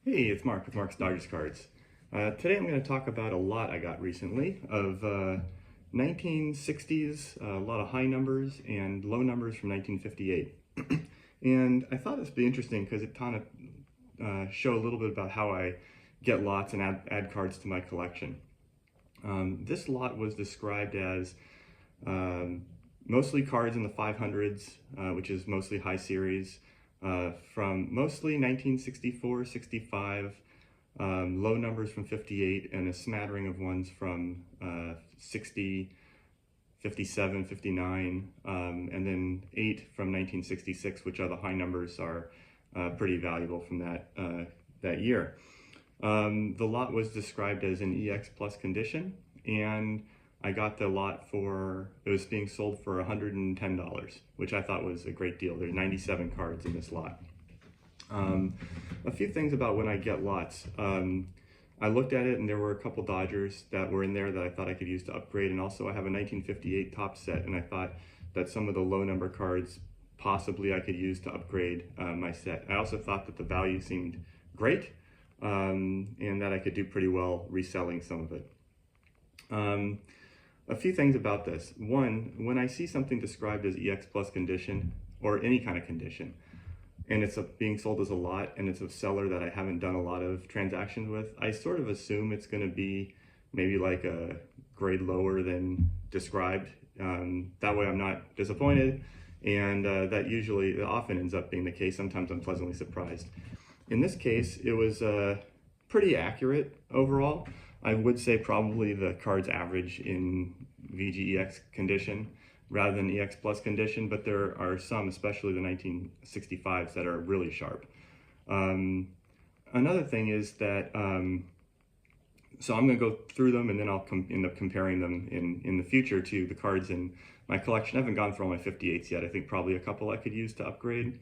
Hey, it's Mark with Mark's Dodgers Cards. Today I'm going to talk about a lot I got recently of 1960s, a lot of high numbers and low numbers from 1958. And I thought this would be interesting because it kind of show a little bit about how I get lots and add cards to my collection. This lot was described as mostly cards in the 500s, which is mostly high series, from mostly 1964, 65, low numbers from 58, and a smattering of ones from 60, 57, 59, and then 8 from 1966, which are the high numbers are pretty valuable from that year. The lot was described as an EX plus condition, and I got the lot it was being sold for $110, which I thought was a great deal. There's 97 cards in this lot. A few things about when I get lots. I looked at it and there were a couple Dodgers that were in there that I thought I could use to upgrade, and also I have a 1958 top set, and I thought that some of the low number cards possibly I could use to upgrade my set. I also thought that the value seemed great, and that I could do pretty well reselling some of it. A few things about this. One, when I see something described as EX plus condition, or any kind of condition, and it's being sold as a lot, and it's a seller that I haven't done a lot of transactions with, I sort of assume it's going to be maybe like a grade lower than described. That way I'm not disappointed, and that often ends up being the case. Sometimes I'm pleasantly surprised. In this case, it was pretty accurate overall. I would say probably the cards average in VGEX condition rather than EX plus condition, but there are some, especially the 1965s, that are really sharp. Another thing is that, so I'm going to go through them and then I'll end up comparing them in the future to the cards in my collection. I haven't gone through all my 58s yet. I think probably a couple I could use to upgrade,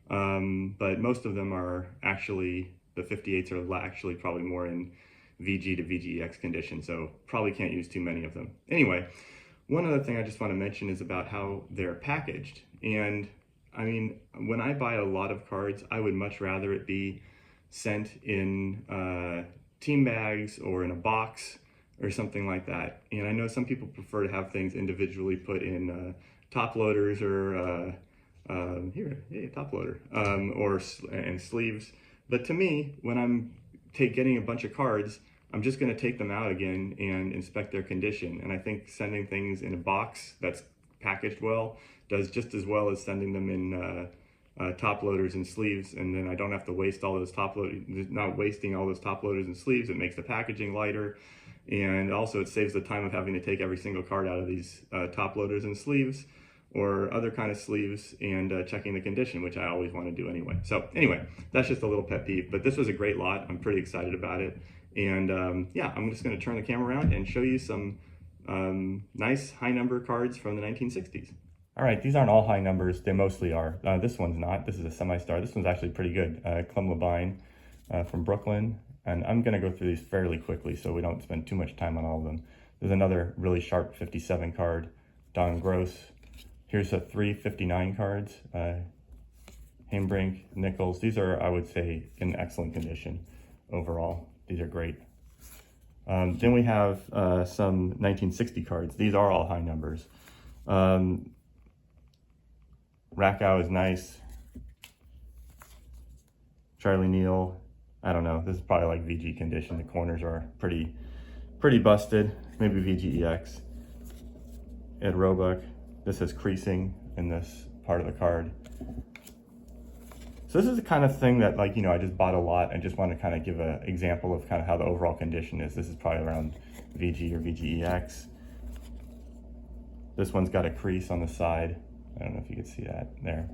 but most of them are actually, the 58s are actually probably more in VG to VGEX condition, so probably can't use too many of them. Anyway, one other thing I just want to mention is about how they're packaged. And I mean, when I buy a lot of cards, I would much rather it be sent in team bags or in a box or something like that. And I know some people prefer to have things individually put in top loaders or top loader, and sleeves. But to me, when I'm getting a bunch of cards, I'm just going to take them out again and inspect their condition. And I think sending things in a box that's packaged well does just as well as sending them in top loaders and sleeves. And then I don't have to waste all those not wasting all those top loaders and sleeves. It makes the packaging lighter. And also it saves the time of having to take every single card out of these top loaders and sleeves or other kind of sleeves and checking the condition, which I always want to do anyway. So anyway, that's just a little pet peeve, but this was a great lot. I'm pretty excited about it. And yeah, I'm just going to turn the camera around and show you some nice high number cards from the 1960s. All right, these aren't all high numbers. They mostly are. This one's not. This is a semi-star. This one's actually pretty good. Clem Labine from Brooklyn. And I'm going to go through these fairly quickly so we don't spend too much time on all of them. There's another really sharp 57 card, Don Gross. Here's a 359 cards, Haimbrink, Nichols. These are, I would say, in excellent condition overall. These are great. Then we have some 1960 cards. These are all high numbers. Rakow is nice. Charlie Neal, I don't know. This is probably like VG condition. The corners are pretty busted. Maybe VGEX. Ed Roebuck. This is creasing in this part of the card. So this is the kind of thing that, like, you know, I just bought a lot. I just want to kind of give an example of kind of how the overall condition is. This is probably around VG or VGEX. This one's got a crease on the side. I don't know if you can see that there.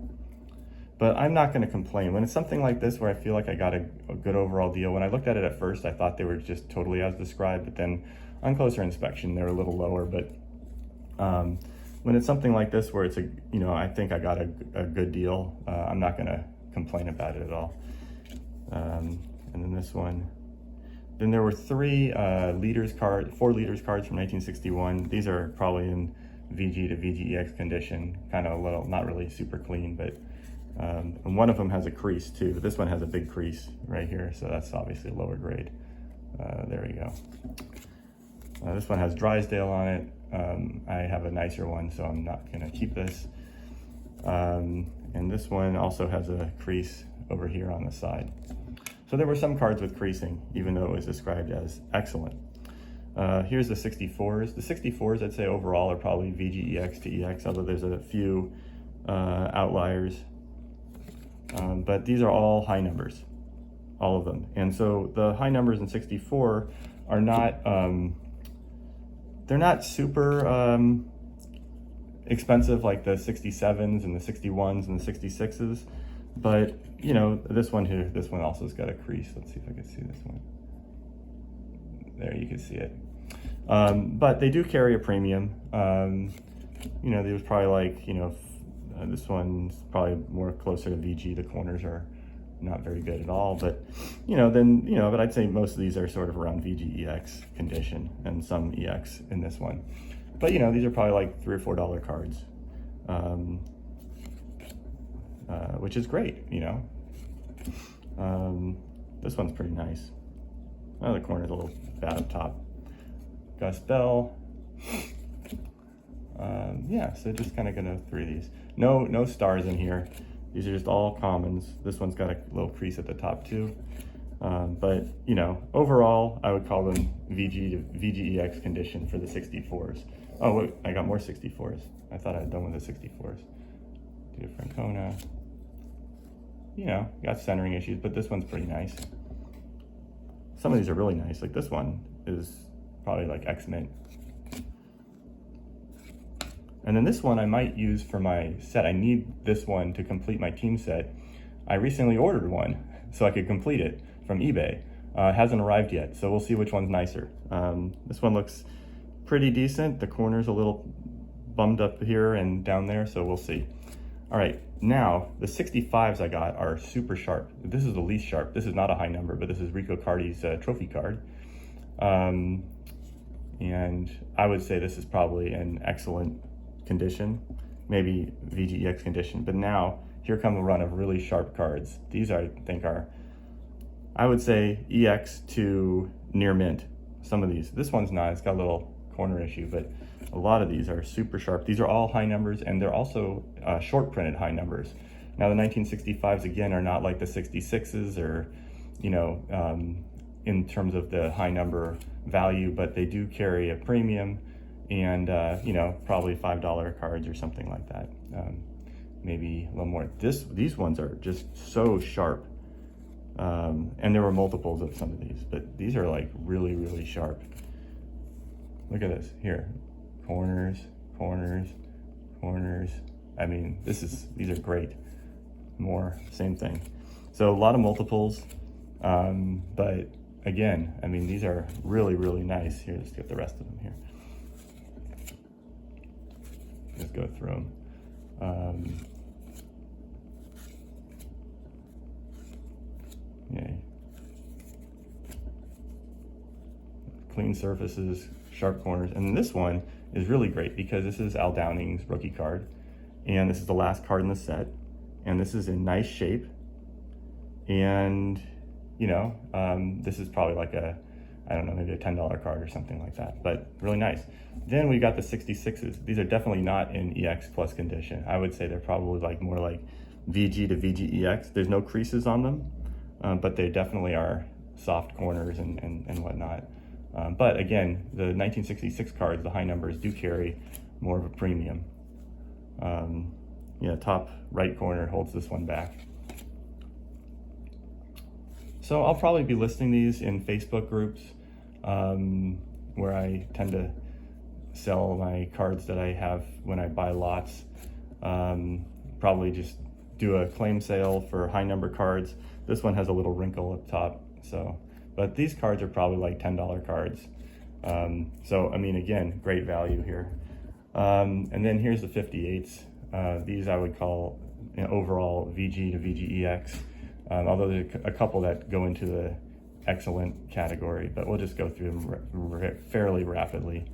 But I'm not going to complain. When it's something like this where I feel like I got a good overall deal, when I looked at it at first, I thought they were just totally as described, but then on closer inspection, they're a little lower. But when it's something like this where it's I think I got a good deal, I'm not going to complain about it at all. And then this one. Then there were 4 leaders cards from 1961. These are probably in VG to VGEX condition, kind of a little, not really super clean, but And one of them has a crease too. This one has a big crease right here, so that's obviously a lower grade. There we go. This one has Drysdale on it. I have a nicer one, so I'm not gonna keep this. And this one also has a crease over here on the side. So there were some cards with creasing, even though it was described as excellent. Here's the 64s. The 64s, I'd say overall, are probably VGEX to EX, although there's a few outliers. But these are all high numbers, all of them. And so the high numbers in 64 are not, they're not super expensive like the 67s and the 61s and the 66s. But, you know, this one here, this one also has got a crease. Let's see if I can see this one. There, you can see it. But they do carry a premium. You know, there was probably like, you know, this one's probably more closer to VG. The corners are not very good at all. But, you know, then, you know, but I'd say most of these are sort of around VG EX condition and some EX in this one. But, you know, these are probably like $3 or $4 cards. Which is great, you know. This one's pretty nice. Oh, the corner's a little bad up top. Gus Bell. Yeah, so just kind of gonna go through these. No stars in here. These are just all commons. This one's got a little crease at the top too. But, you know, overall, I would call them VGEX condition for the 64s. Oh, wait, I got more 64s. I thought I had done with the 64s. Do Francona. You know, got centering issues, but this one's pretty nice. Some of these are really nice. Like this one is probably like X-Mint. And then this one I might use for my set. I need this one to complete my team set. I recently ordered one so I could complete it from eBay. It hasn't arrived yet, so we'll see which one's nicer. This one looks pretty decent. The corner's a little bummed up here and down there, so we'll see. All right, now the 65s I got are super sharp. This is the least sharp. This is not a high number, but this is Rico Cardi's trophy card. And I would say this is probably an excellent condition, maybe VGEX condition. But now, here come a run of really sharp cards. These I think are, I would say EX to near mint, some of these. This one's not, it's got a little corner issue, but a lot of these are super sharp. These are all high numbers, and they're also short printed high numbers. Now the 1965s again are not like the 66s or, you know, in terms of the high number value, but they do carry a premium and, you know, probably $5 cards or something like that. Maybe a little more. These ones are just so sharp. And there were multiples of some of these, but these are like really, really sharp. Look at this here. Corners, corners, corners. I mean, these are great. More, same thing. So a lot of multiples, but again, I mean, these are really, really nice. Here, let's get the rest of them here. Let's go through them. Yay. Clean surfaces, sharp corners, and this one is really great because this is Al Downing's rookie card, and this is the last card in the set, and this is in nice shape, and you know, this is probably like a, I don't know, maybe a $10 card or something like that, but really nice. Then we got the 66s. These are definitely not in EX plus condition. I would say they're probably like more like VG to VGEX. There's no creases on them, but they definitely are soft corners and whatnot. But again, the 1966 cards, the high numbers, do carry more of a premium. Yeah, top right corner holds this one back. So I'll probably be listing these in Facebook groups where I tend to sell my cards that I have when I buy lots. Probably just do a claim sale for high number cards. This one has a little wrinkle up top, so. But these cards are probably like $10 cards. So, I mean, again, great value here. And then here's the 58s. These I would call, you know, overall VG to VGEX, although there's a couple that go into the excellent category, but we'll just go through them fairly rapidly.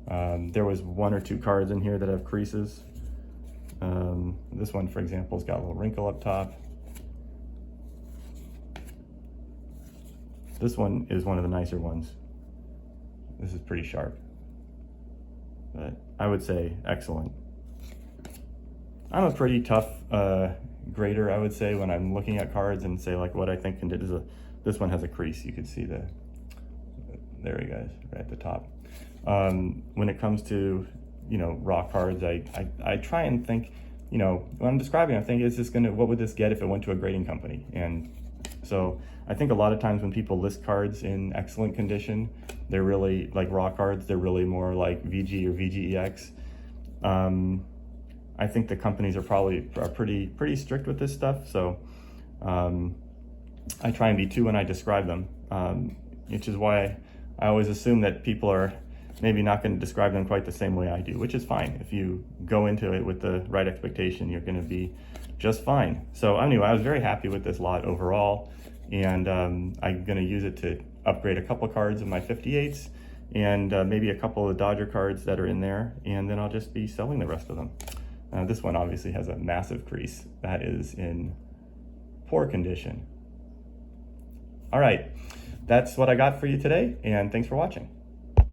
There was 1 or 2 cards in here that have creases. This one, for example, has got a little wrinkle up top. This one is one of the nicer ones. This is pretty sharp, but I would say excellent. I'm a pretty tough grader, I would say, when I'm looking at cards and say like what I think this one has a crease. You could see there you guys, right at the top. When it comes to, you know, raw cards, I try and think, you know, when I'm describing, I think, what would this get if it went to a grading company? And so I think a lot of times when people list cards in excellent condition, they're really like raw cards, they're really more like VG or VGEX. I think the companies are pretty strict with this stuff. So I try and be too when I describe them, which is why I always assume that people are maybe not going to describe them quite the same way I do, which is fine. If you go into it with the right expectation, you're going to be just fine. So anyway, I was very happy with this lot overall, and I'm going to use it to upgrade a couple cards of my 58s and maybe a couple of Dodger cards that are in there, and then I'll just be selling the rest of them. This one obviously has a massive crease. That is in poor condition. All right, that's what I got for you today, and thanks for watching.